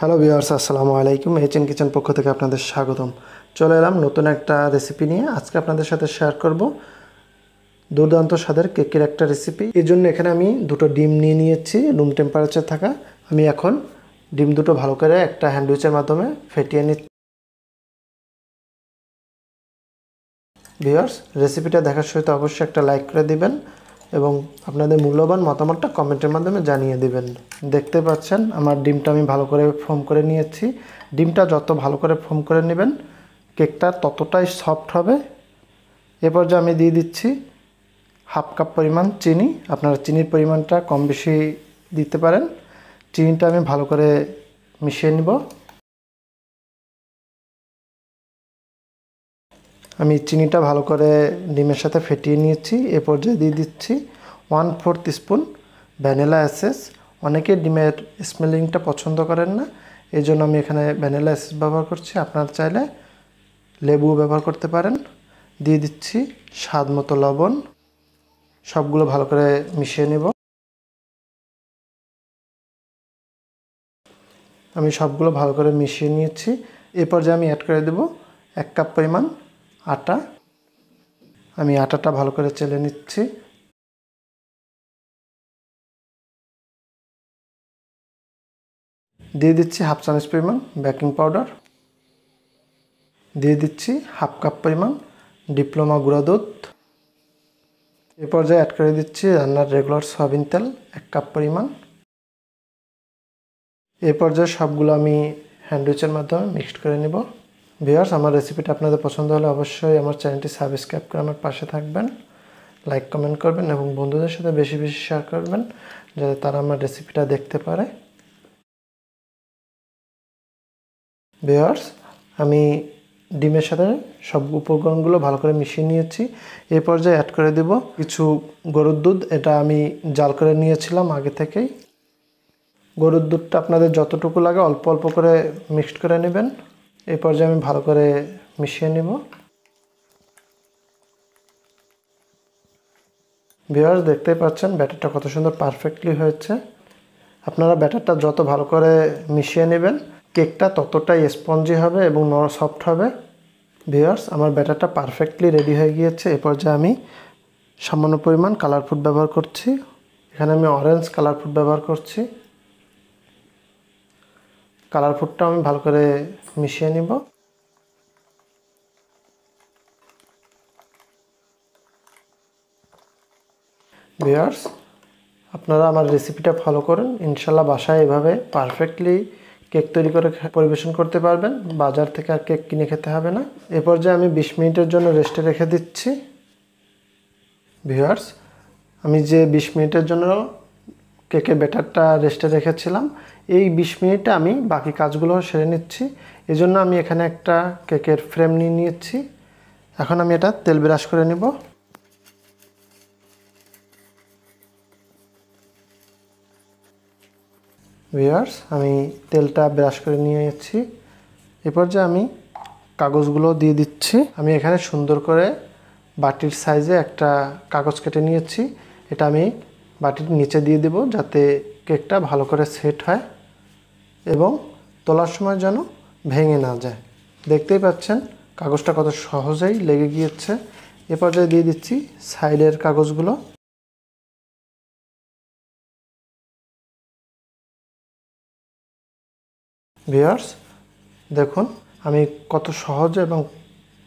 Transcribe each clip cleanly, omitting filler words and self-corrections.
Hello viewers, আসসালামু আলাইকুম। HN kitchen পক্ষ থেকে আপনাদের স্বাগতম। চলে এলাম নতুন একটা রেসিপি নিয়ে। আজকে আপনাদের সাথে শেয়ার করব দুর্দান্ত স্বাদের কেকের একটা রেসিপি। এই জন্য এখানে আমি দুটো ডিম নিয়ে নিয়েছি রুম টেম্পারেচার থাকা। আমি এখন ডিম দুটো ভালো করে একটা হ্যান্ডউইচের মাধ্যমে ফেটিয়ে নিচ্ছি। ভিউয়ার্স, রেসিপিটা দেখার সহিত অবশ্যই একটা লাইক করে দিবেন এবং আপনাদের মূল্যবান মতামতটা কমেন্টের মাধ্যমে জানিয়ে দিবেন। দেখতে পাচ্ছেন আমার ডিমটা আমি ভালো করে ফোম করে নিয়েছি। ডিমটা যত ভালো করে ফোম করে নেবেন কেকটা ততটাই সফট হবে। এরপর যে আমি দিয়ে দিচ্ছি হাফ কাপ পরিমাণ চিনি। আপনারা চিনির পরিমাণটা কম বেশি দিতে পারেন। চিনিটা আমি ভালো করে মিশিয়ে নিব। আমি চিনিটা ভালো করে ডিমের সাথে ফেটিয়ে নিয়েছি। এ পর্যায়ে দিয়ে দিচ্ছি 1/4 স্পুন ভ্যানিলা এসেন্স। অনেকে ডিমের স্মেলিংটা পছন্দ করেন না, এই জন্য আমি এখানে ভ্যানিলা এসেন্স ব্যবহার করছি। আপনারা চাইলে লেবু ব্যবহার করতে পারেন। দিয়ে দিচ্ছি স্বাদ মতো লবণ। সবগুলো ভালো করে মিশিয়ে নেব। আমি সবগুলো ভালো করে মিশিয়ে নিয়েছি। এ পর্যায়ে আমি অ্যাড করে দেব 1 কাপ পরিমাণ আটা। আমি আটাটা ভালো করে চেলে নিচ্ছি। দিয়ে দিচ্ছি হাফ চামচ পরিমাণ বেকিং পাউডার। দিয়ে দিচ্ছি হাফ কাপ পরিমাণ ডিপ্লোমা গুঁড়া দুধ। এ পর্যায়ে অ্যাড করে দিচ্ছি রান্নার রেগুলার সয়াবিন তেল 1 কাপ পরিমাণ। এ পর্যায়ে সবগুলো আমি হ্যান্ডউইচের মাধ্যমে মিক্সড করে নেব। ভিউয়ার্স, আমার রেসিপিটা আপনাদের পছন্দ হলে অবশ্যই আমার চ্যানেলটি সাবস্ক্রাইব করে আমার পাশে থাকবেন, লাইক কমেন্ট করবেন এবং বন্ধুদের সাথে বেশি বেশি শেয়ার করবেন যাতে তারা আমার রেসিপিটা দেখতে পারে। ভিউয়ার্স, আমি ডিমের সাথে সব উপকরণগুলো ভালো করে মিশিয়ে নিয়েছি। এই পর্যায়ে অ্যাড করে দেব কিছু গরুর দুধ। এটা আমি জাল করে নিয়েছিলাম আগে থেকেই। গরুর দুধটা আপনাদের যতটুকু লাগে অল্প অল্প করে মিক্সড করে নেবেন। এই পর্যায়ে আমি ভালো করে মিশিয়ে নেব। ভিউয়ার্স, দেখতেই পাচ্ছেন ব্যাটারটা কত সুন্দর পারফেক্টলি হয়েছে। আপনারা ব্যাটারটা যত ভালো করে মিশিয়ে নেবেন কেকটা ততটাই স্পঞ্জি হবে এবং সফট হবে। ভিউয়ার্স, আমার ব্যাটারটা পারফেক্টলি রেডি হয়ে গিয়েছে। এ পর্যায়ে আমি সামান্য পরিমাণ কালার ফুড ব্যবহার করছি। এখানে আমি অরেঞ্জ কালার ফুড ব্যবহার করছি। কালার ফুডটা আমি ভালো করে মিশিয়ে নিব। ভিউয়ার্স, আপনারা আমার রেসিপিটা ফলো করুন, ইনশাল্লাহ বাসায় এভাবে পারফেক্টলি কেক তৈরি করে পরিবেশন করতে পারবেন। বাজার থেকে আর কেক কিনে খেতে হবে না। এ পর্যায়ে আমি 20 মিনিটের জন্য রেস্টে রেখে দিচ্ছি। ভিউয়ার্স, আমি যে 20 মিনিটের জন্য কেকের ব্যাটারটা রেস্টে রেখেছিলাম, এই 20 মিনিটে আমি বাকি কাজগুলো সেরে নিচ্ছি। এজন্য আমি এখানে একটা কেকের ফ্রেম নিয়ে নিয়েছি। এখন আমি এটা তেল ব্রাশ করে নেব। ভিউয়ার্স, আমি তেলটা ব্রাশ করে নিয়েছি। এরপর যে আমি কাগজগুলো দিয়ে দিচ্ছি। আমি এখানে সুন্দর করে বাটির সাইজে একটা কাগজ কেটে নিয়েছি। এটা আমি বাটির নিচে দিয়ে দেব যাতে কেকটা ভালো করে সেট হয় এবং তোলার সময় যেন ভেঙে না যায়। দেখতেই পাচ্ছেন কাগজটা কত সহজেই লেগে গিয়েছে। এ পর্যায়ে দিয়ে দিচ্ছি সাইডের কাগজগুলো। ভিউয়ার্স, দেখুন আমি কত সহজে এবং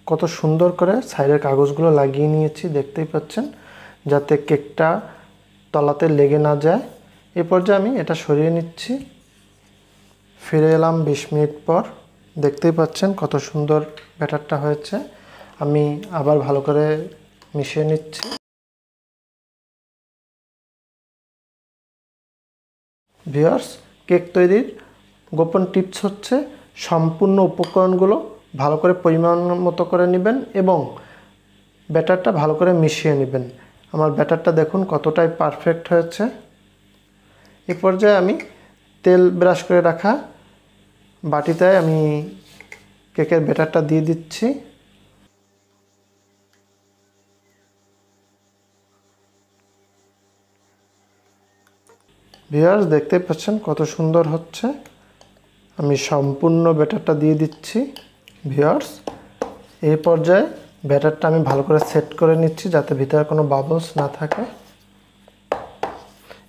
কত সুন্দর করে সাইডের কাগজগুলো লাগিয়ে নিয়েছি। দেখতেই পাচ্ছেন যাতে কেকটা তলাতে লেগে না যায়। এ পর্যায়ে আমি এটা সরিয়ে নিচ্ছি। ফিরে এলাম 20 মিনিট পর। দেখতেই পাচ্ছেন কত সুন্দর ব্যাটারটা হয়েছে। আমি আবার ভালো করে মিশিয়ে নিচ্ছি। ভিউয়ার্স, কেক তৈরির গোপন টিপস হচ্ছে সম্পূর্ণ উপকরণগুলো ভালো করে পরিমাণ মতো করে নেবেন এবং ব্যাটারটা ভালো করে মিশিয়ে নেবেন। আমার ব্যাটারটা দেখুন কতটাই পারফেক্ট হয়েছে। এই পর্যায়ে আমি তেল ব্রাশ করে রাখা বাটিতে আমি কেকের ব্যাটারটা দিয়ে দিচ্ছি। ভিউয়ার্স, দেখতে পাচ্ছেন কত সুন্দর হচ্ছে। আমি সম্পূর্ণ ব্যাটারটা দিয়ে দিচ্ছি ভিউয়ার্স। এই পর্যায়ে ব্যাটারটা আমি ভালো করে সেট করে নিচ্ছি যাতে ভিতরে কোনো বাবলস না থাকে।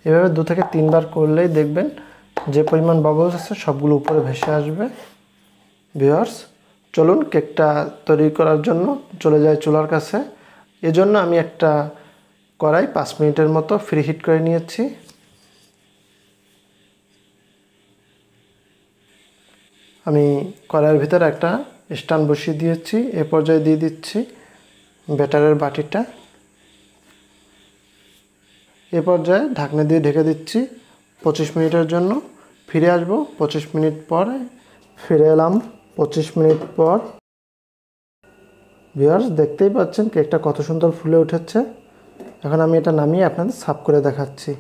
এভাবে 2 থেকে 3 বার করলেই দেখবেন যে পরিমাণ বাবলস আছে সবগুলো উপরে ভেসে আসবে। ভিউয়ার্স, চলুন কেকটা তৈরি করার জন্য চলে যাই চুলার কাছে। এজন্য আমি একটা কড়াই 5 মিনিটের মতো ফ্রি হিট করে নিয়েছি। আমি কড়াইয়ের ভিতরে একটা স্ট্যান্ড বসিয়ে দিয়েছি। এ পর্যায়ে দিয়ে দিচ্ছি ব্যাটারের বাটিটা। এ পর্যায়ে ঢাকনা দিয়ে ঢেকে দিচ্ছি 25 মিনিটের জন্য। ফিরে আসব 25 মিনিট পরে। ফিরে এলাম 25 মিনিট পর। ভিউয়ার্স, দেখতেই পাচ্ছেন কেকটা কত সুন্দর ফুলে উঠেছে। এখন আমি এটা নামিয়ে আপনাদের সার্ভ করে দেখাচ্ছি।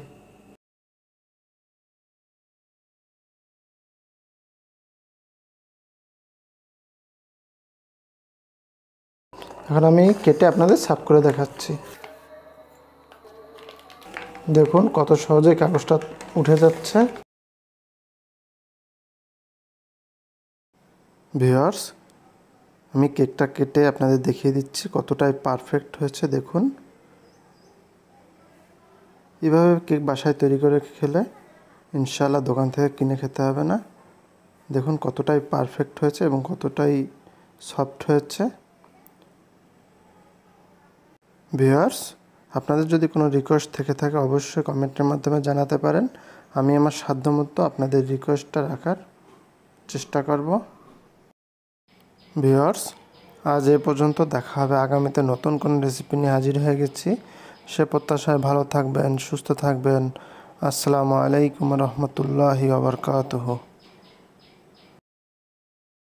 এখন আমি কেটে আপনাদের সার্ভ করে দেখাচ্ছি। দেখুন কত সহজে কাগজটা উঠে যাচ্ছে। ভিউয়ার্স, আমি কেকটা কেটে আপনাদের দেখিয়ে দিচ্ছি কতটাই পারফেক্ট হয়েছে। দেখুন, এভাবে কেক বাসায় তৈরি করে খেলে ইনশাআল্লাহ দোকান থেকে কিনে খেতে হবে না। দেখুন কতটাই পারফেক্ট হয়েছে এবং কতটাই সফট হয়েছে। ভিউয়ার্স, আপনাদের যদি কোনো রিকোয়েস্ট থেকে থাকে অবশ্যই কমেন্টের মাধ্যমে জানাতে পারেন। আমি আমার সাধ্যমতো আপনাদের রিকোয়েস্টটা রাখার চেষ্টা করব। ভিউয়ার্স, আজ এ পর্যন্ত। দেখা হবে আগামীতে নতুন কোনো রেসিপি নিয়ে হাজির হয়ে গেছি। সে প্রত্যাশায় ভালো থাকবেন, সুস্থ থাকবেন। আসসালামু আলাইকুম রহমতুল্লাহি ওয়া বারাকাতুহু।